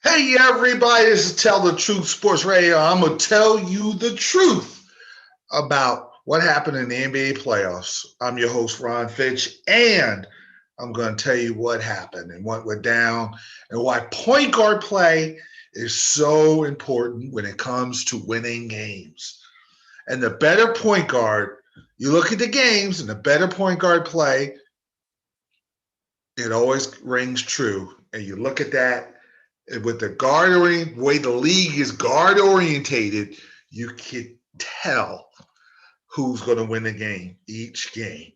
Hey everybody, this is Tell the Truth Sports Radio. I'm gonna tell you the truth about what happened in the NBA playoffs. I'm your host Ron Fitch, and I'm gonna tell you what happened and what went down and why point guard play is so important when it comes to winning games. And the better point guard, you look at the games and the better point guard play, it always rings true. And you look at that with the way the league is guard orientated, you can tell who's going to win the game each game.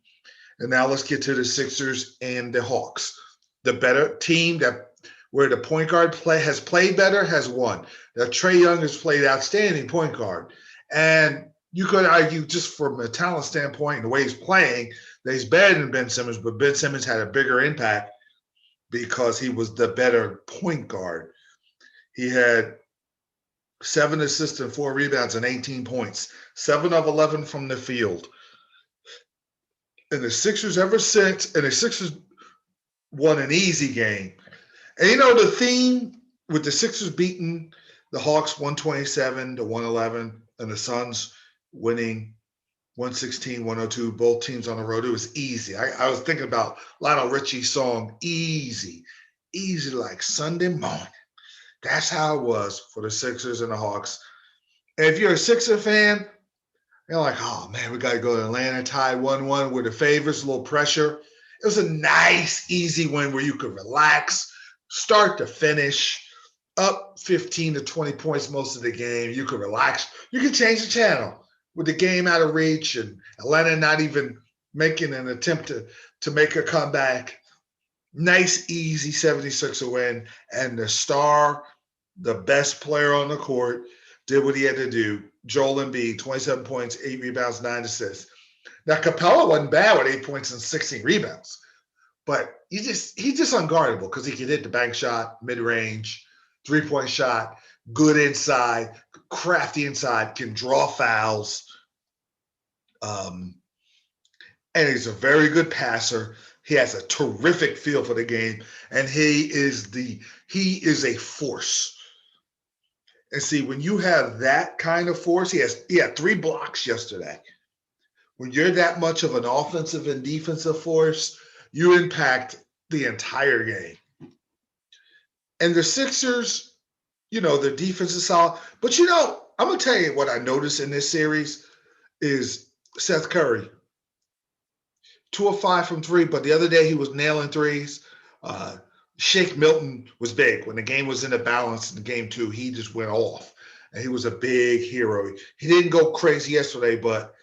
And now let's get to the Sixers and the Hawks. The better team that where the point guard has played better has won. Now Trae Young has played outstanding point guard, and you could argue just from a talent standpoint and the way he's playing that he's better than Ben Simmons, but Ben Simmons had a bigger impact because he was the better point guard. He had 7 assists and 4 rebounds and 18 points, 7 of 11 from the field. And the Sixers won an easy game. And the theme with the Sixers beating the Hawks 127 to 111 and the Suns winning 116-102, both teams on the road, it was easy. I was thinking about Lionel Richie's song, Easy. Easy like Sunday morning. That's how it was for the Sixers and the Hawks. And if you're a Sixer fan, you're like, oh, man, we got to go to Atlanta, tied 1-1 with the favorites, a little pressure. It was a nice, easy win where you could relax, start to finish, up 15 to 20 points most of the game. You could relax. You could change the channel with the game out of reach and Atlanta not even making an attempt to make a comeback. Nice, easy 76er win. And the star, the best player on the court, did what he had to do. Joel Embiid, 27 points, 8 rebounds, 9 assists. Now, Capella wasn't bad with 8 points and 16 rebounds. But he's just unguardable because he can hit the bank shot, mid-range, three-point shot, good inside, crafty inside, can draw fouls. And he's a very good passer. He has a terrific feel for the game, and he is a force. And see, when you have that kind of force, he had 3 blocks yesterday. When you're that much of an offensive and defensive force, you impact the entire game. And the Sixers, their defense is solid. But I'm gonna tell you what I noticed in this series is Seth Curry. 2 of 5 from 3, but the other day he was nailing threes. Shake Milton was big. When the game was in the balance in game 2, he just went off. And he was a big hero. He didn't go crazy yesterday, but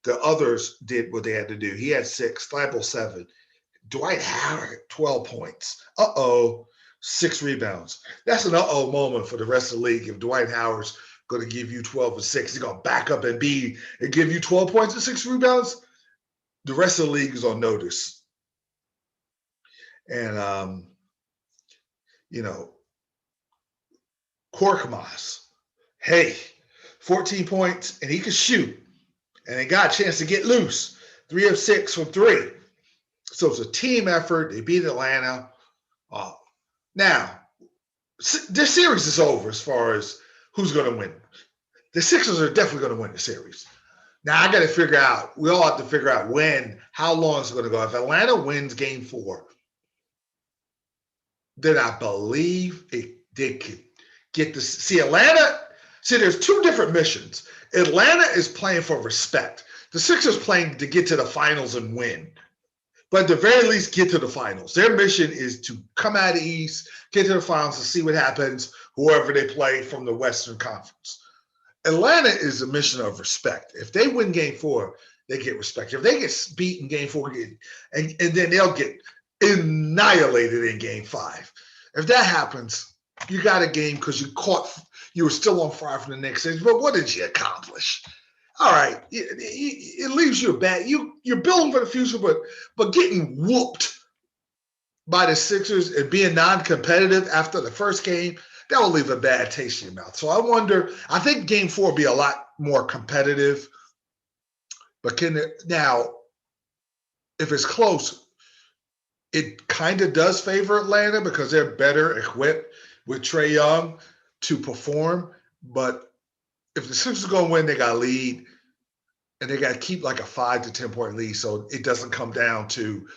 the others did what they had to do. He had 6, Thybulle 7. Dwight Howard, 12 points. 6 rebounds. That's an moment for the rest of the league. If Dwight Howard's going to give you 12 and 6, he's going to back up Embiid and give you 12 points and 6 rebounds. The rest of the league is on notice. And, Korkmaz, hey, 14 points, and he could shoot. And they got a chance to get loose. 3 of 6 from 3. So it's a team effort. They beat Atlanta. Now, this series is over as far as who's going to win. The Sixers are definitely going to win the series. Now, I got to figure out, we all have to figure out how long it's going to go. If Atlanta wins game 4, then I believe they could get this. See, there's 2 different missions. Atlanta is playing for respect. The Sixers playing to get to the finals and win. But at the very least, get to the finals. Their mission is to come out of the East, get to the finals, and see what happens, whoever they play from the Western Conference. Atlanta is a mission of respect. If they win game 4, they get respect. If they get beat in game 4, and then they'll get annihilated in game 5. If that happens, you got a game because you were still on fire from the next stage. But what did you accomplish? All right, it leaves you you're building for the future, but getting whooped by the Sixers and being non-competitive after the first game, that will leave a bad taste in your mouth. So I think game 4 will be a lot more competitive. But now, if it's close, it kind of does favor Atlanta because they're better equipped with Trae Young to perform. But if the Sixers are going to win, they got to lead and they got to keep like a 5 to 10 point lead so it doesn't come down to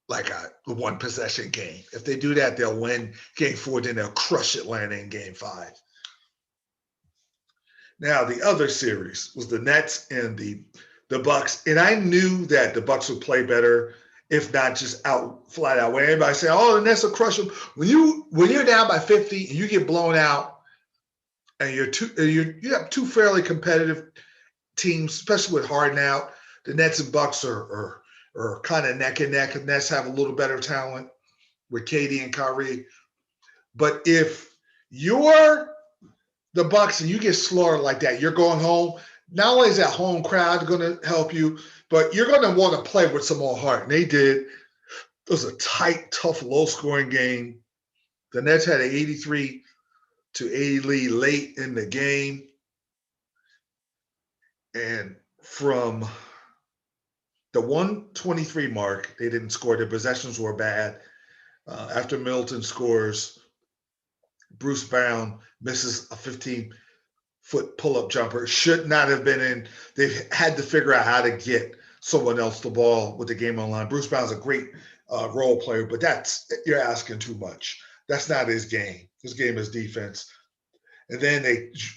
like a one possession game. If they do that, they'll win game 4, then they'll crush Atlanta in game 5. Now, the other series was the Nets and the Bucks, and I knew that the Bucks would play better, if not just out flat out. When everybody say, "Oh, the Nets will crush them," when you're down by 50 and you get blown out, and you have two fairly competitive teams, especially with Harden out, the Nets and Bucks are kind of neck and neck. The Nets have a little better talent with KD and Kyrie, but if you're the Bucks and you get slaughtered like that, you're going home. Not only is that home crowd going to help you, but you're going to want to play with some more heart. And they did. It was a tight, tough, low-scoring game. The Nets had an 83-80 lead late in the game. And from the 123 mark, they didn't score. Their possessions were bad. After Middleton scores, Bruce Brown misses a 15-foot pull-up jumper. Should not have been in. They've had to figure out how to get someone else the ball with the game on line. Bruce Brown's a great role player, but you're asking too much. That's not his game. His game is defense. And then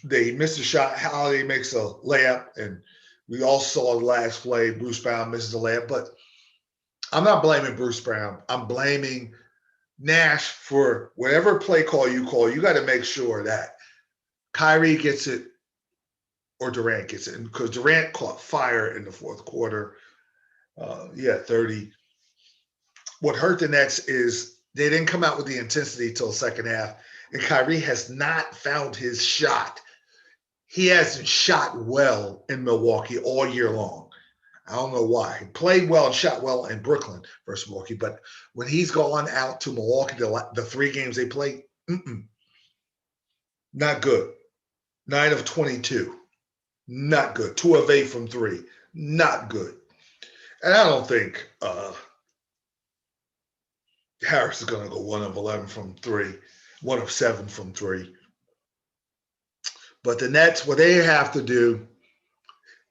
they miss a shot. Holiday makes a layup, and we all saw the last play. Bruce Brown misses a layup, but I'm not blaming Bruce Brown. I'm blaming Nash for whatever play call. You got to make sure that Kyrie gets it or Durant gets it, because Durant caught fire in the fourth quarter. 30. What hurt the Nets is they didn't come out with the intensity till the second half, and Kyrie has not found his shot. He hasn't shot well in Milwaukee all year long. I don't know why. He played well and shot well in Brooklyn versus Milwaukee, but when he's gone out to Milwaukee, the 3 games they played, not good. 9 of 22, not good. 2 of 8 from 3, not good. And I don't think Harris is going to go 1 of 11 from 3, 1 of 7 from 3. But the Nets, what they have to do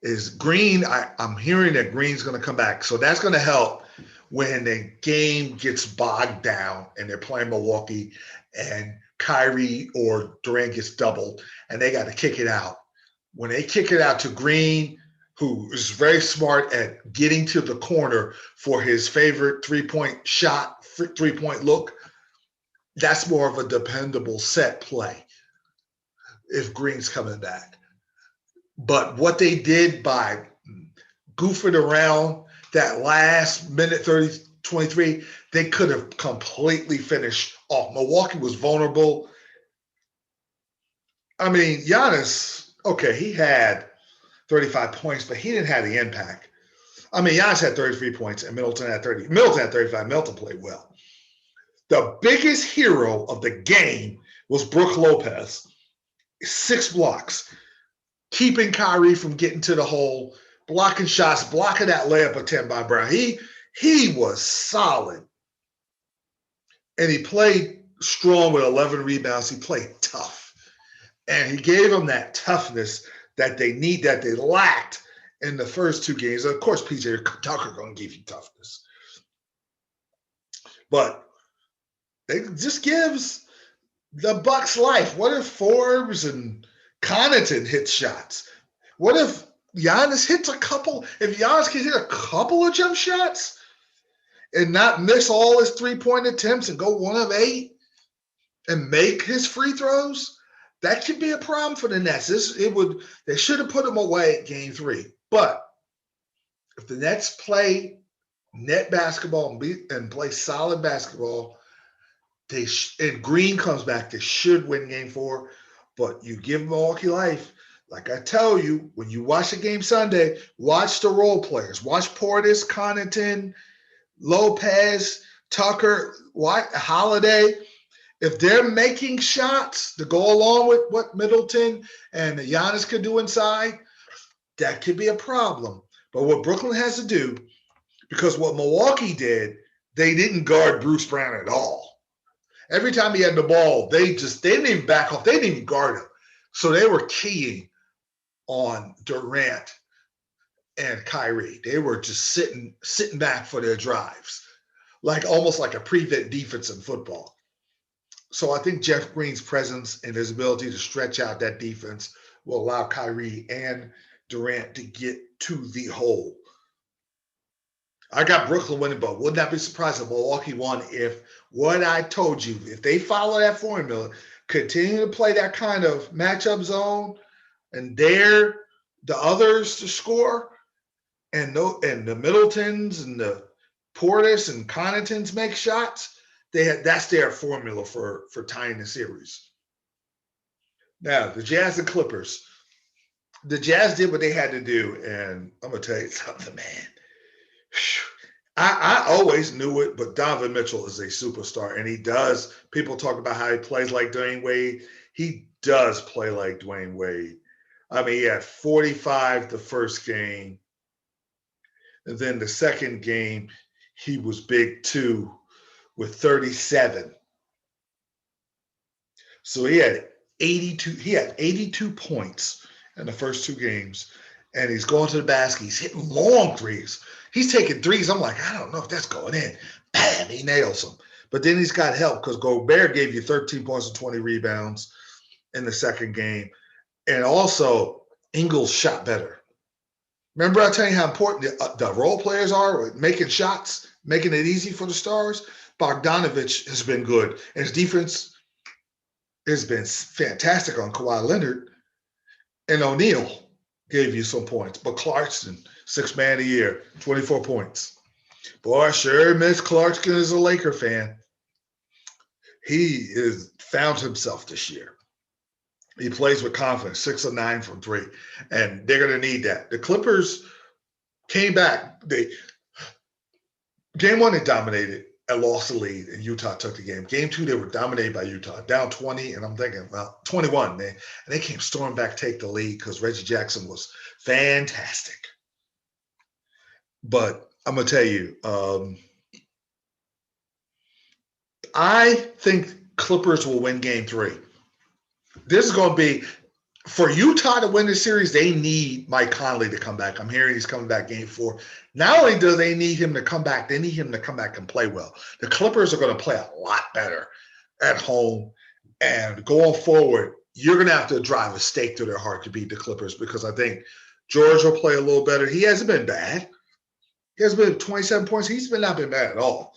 is Green. I'm hearing that Green's going to come back. So that's going to help when the game gets bogged down and they're playing Milwaukee and Kyrie or Durant gets doubled and they got to kick it out. When they kick it out to Green, who is very smart at getting to the corner for his favorite 3-point shot, 3-point look, that's more of a dependable set play if Green's coming back. But what they did by goofing around that last minute 23, they could have completely finished off. Milwaukee was vulnerable. I mean, Giannis, okay, he had 35 points, but he didn't have the impact. I mean, Giannis had 33 points and Middleton had 30. Middleton had 35. Middleton played well. The biggest hero of the game was Brook Lopez. 6 blocks, keeping Kyrie from getting to the hole, blocking shots, blocking that layup attempt by Brown. He was solid. And he played strong with 11 rebounds. He played tough. And he gave them that toughness that they lacked in the first 2 games. Of course, PJ Tucker going to give you toughness. But it just gives the Bucks life. What if Forbes and Connaughton hit shots? What if Giannis hits a couple? If Giannis can hit a couple of jump shots and not miss all his 3-point attempts and go 1 of 8 and make his free throws, that could be a problem for the Nets. They should have put him away at game 3. But if the Nets play net basketball and play solid basketball, and Green comes back, they should win game 4. But you give Milwaukee life. Like I tell you, when you watch the game Sunday, watch the role players. Watch Portis, Connaughton, Lopez, Tucker, Holiday. If they're making shots to go along with what Middleton and Giannis could do inside, that could be a problem. But what Brooklyn has to do, because what Milwaukee did, they didn't guard Bruce Brown at all. Every time he had the ball, they didn't even back off. They didn't even guard him. So they were keying on Durant and Kyrie. They were just sitting back for their drives, like almost like a prevent defense in football. So I think Jeff Green's presence and his ability to stretch out that defense will allow Kyrie and Durant to get to the hole. I got Brooklyn winning, but would not be surprised if Milwaukee won if what I told you, if they follow that formula, continue to play that kind of matchup zone and dare the others to score, and the Middletons and the Portis and Connaughtons make shots, that's their formula for tying the series. Now, the Jazz and Clippers. The Jazz did what they had to do, and I'm going to tell you something, man. I always knew it, but Donovan Mitchell is a superstar, and he does. People talk about how he plays like Dwayne Wade. He does play like Dwayne Wade. I mean, he had 45 the first game, and then the second game, he was big too with 37. So he had 82 points in the first two games, and he's going to the basket. He's hitting long threes. He's taking threes. I'm like, I don't know if that's going in. Bam, he nails them. But then he's got help because Gobert gave you 13 points and 20 rebounds in the second game. And also, Ingles shot better. Remember I tell you how important the role players are with making shots, making it easy for the stars? Bogdanovich has been good. And his defense has been fantastic on Kawhi Leonard. And O'Neal gave you some points. But Clarkson, 6th man of the year, 24 points. Boy, I sure miss Clarkson as a Laker fan. He has found himself this year. He plays with confidence, 6 of 9 from 3. And they're going to need that. The Clippers came back. Game 1, they dominated and lost the lead, and Utah took the game. Game 2, they were dominated by Utah, down 20, and I'm thinking, well, 21, man. And they came storming back, take the lead because Reggie Jackson was fantastic. But I'm going to tell you, I think Clippers will win Game 3. This is going to be, for Utah to win the series, they need Mike Conley to come back. I'm hearing he's coming back Game 4. Not only do they need him to come back, they need him to come back and play well. The Clippers are going to play a lot better at home. And going forward, you're going to have to drive a stake through their heart to beat the Clippers because I think George will play a little better. He hasn't been bad. He has been 27 points. He's not been bad at all.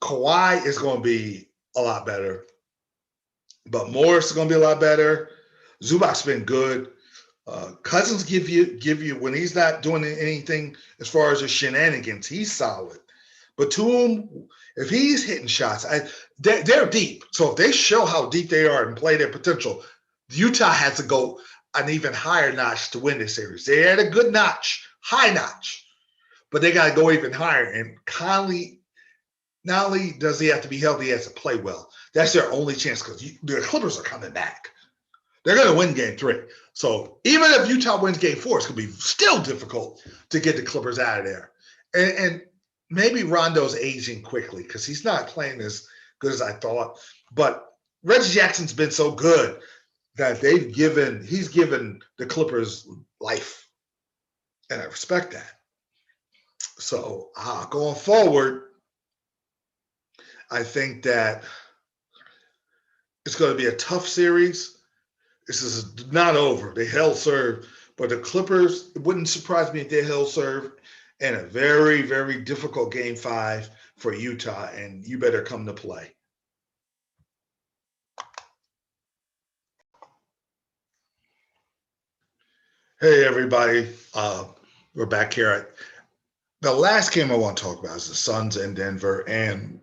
Kawhi is going to be a lot better. But Morris is going to be a lot better. Zubac's been good. Cousins give you when he's not doing anything as far as his shenanigans, he's solid. Batum, if he's hitting shots, they're deep. So if they show how deep they are and play their potential, Utah has to go an even higher notch to win this series. They had a good notch, high notch, but they got to go even higher. And Conley, not only does he have to be healthy, he has to play well. That's their only chance because the Clippers are coming back. They're going to win Game 3. So even if Utah wins Game 4, it's going to be still difficult to get the Clippers out of there. And maybe Rondo's aging quickly because he's not playing as good as I thought. But Reggie Jackson's been so good that he's given the Clippers life. And I respect that. So going forward, I think that it's going to be a tough series. This is not over. They held serve, but the Clippers, it wouldn't surprise me if they held serve in a very, very difficult Game 5 for Utah, and you better come to play. Hey, everybody. We're back here. The last game I want to talk about is the Suns in Denver, and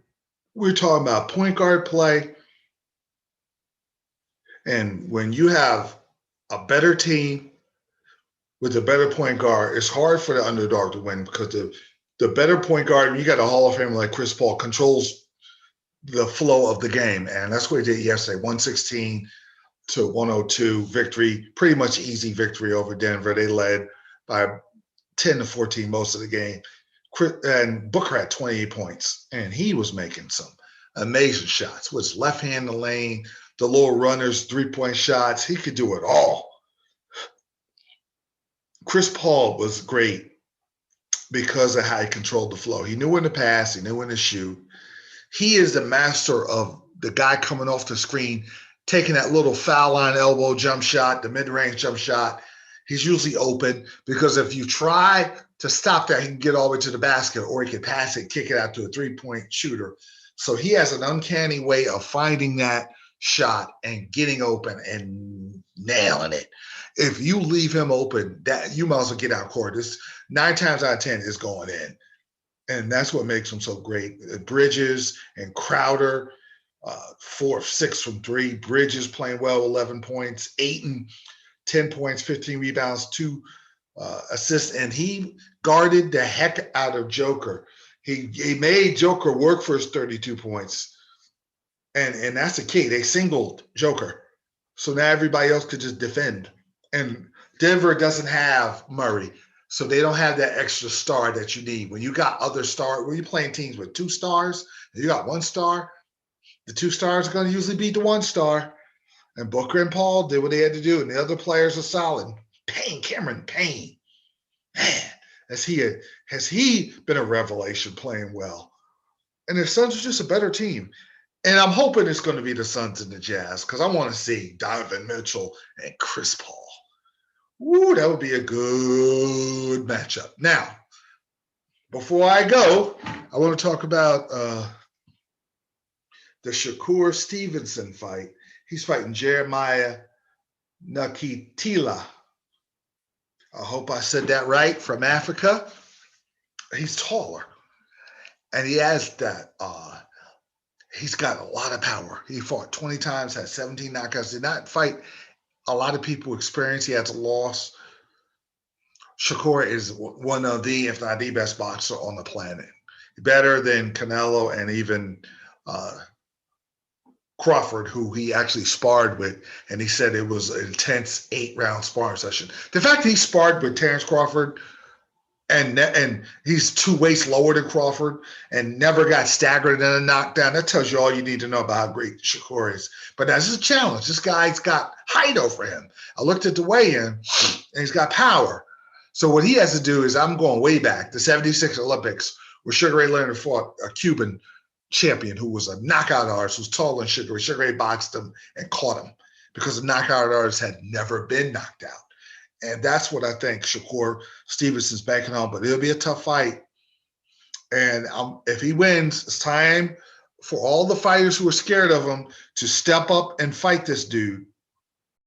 we're talking about point guard play. And when you have a better team with a better point guard, it's hard for the underdog to win because the better point guard, you got a Hall of Famer like Chris Paul, controls the flow of the game. And that's what he did yesterday, 116 to 102 victory, pretty much easy victory over Denver. They led by 10 to 14 most of the game. And Booker had 28 points, and he was making some amazing shots with his left hand in the lane, the little runners, 3-point shots. He could do it all. Chris Paul was great because of how he controlled the flow. He knew when to pass, he knew when to shoot. He is the master of the guy coming off the screen, taking that little foul line elbow jump shot, the mid-range jump shot. He's usually open because if you try to stop that, he can get all the way to the basket, or he can pass it, kick it out to a 3-point shooter. So he has an uncanny way of finding that shot and getting open and nailing it. If you leave him open, that you might as well get out court. This 9 times out of 10 is going in. And that's what makes him so great. Bridges and Crowder, 4 of 6 from 3. Bridges playing well, 11 points. Ayton, 10 points, 15 rebounds, 2 assists. And he guarded the heck out of Joker. He made Joker work for his 32 points. And that's the key. They singled Joker. So now everybody else could just defend. And Denver doesn't have Murray. So they don't have that extra star that you need. When you got other stars, when you're playing teams with 2 stars, and you got 1 star, the 2 stars are going to usually beat the 1 star. And Booker and Paul did what they had to do, and the other players are solid. Cameron Payne, man, has he been a revelation playing well? And the Suns are just a better team. And I'm hoping it's going to be the Suns and the Jazz because I want to see Donovan Mitchell and Chris Paul. Ooh, that would be a good matchup. Now, before I go, I want to talk about the Shakur Stevenson fight. He's fighting Jeremiah Nakitila. I hope I said that right, from Africa. He's taller. And he has that, he's got a lot of power. He fought 20 times, had 17 knockouts, did not fight a lot of people experience. He has a loss. Shakur is one of the, if not the best boxer on the planet. Better than Canelo and even Crawford, who he actually sparred with. And he said it was an intense 8-round sparring session. The fact that he sparred with Terrence Crawford and he's 2 weights lower than Crawford and never got staggered in a knockdown, that tells you all you need to know about how great Shakur is. But that's a challenge. This guy's got height over him. I looked at the weigh-in, and he's got power. So what he has to do is, I'm going way back, the 76 Olympics, where Sugar Ray Leonard fought a Cuban champion who was a knockout artist, who was taller than Sugar Ray. Sugar Ray boxed him and caught him because the knockout artist had never been knocked out. And that's what I think Shakur Stevenson's banking on. But it'll be a tough fight. And if he wins, it's time for all the fighters who are scared of him to step up and fight this dude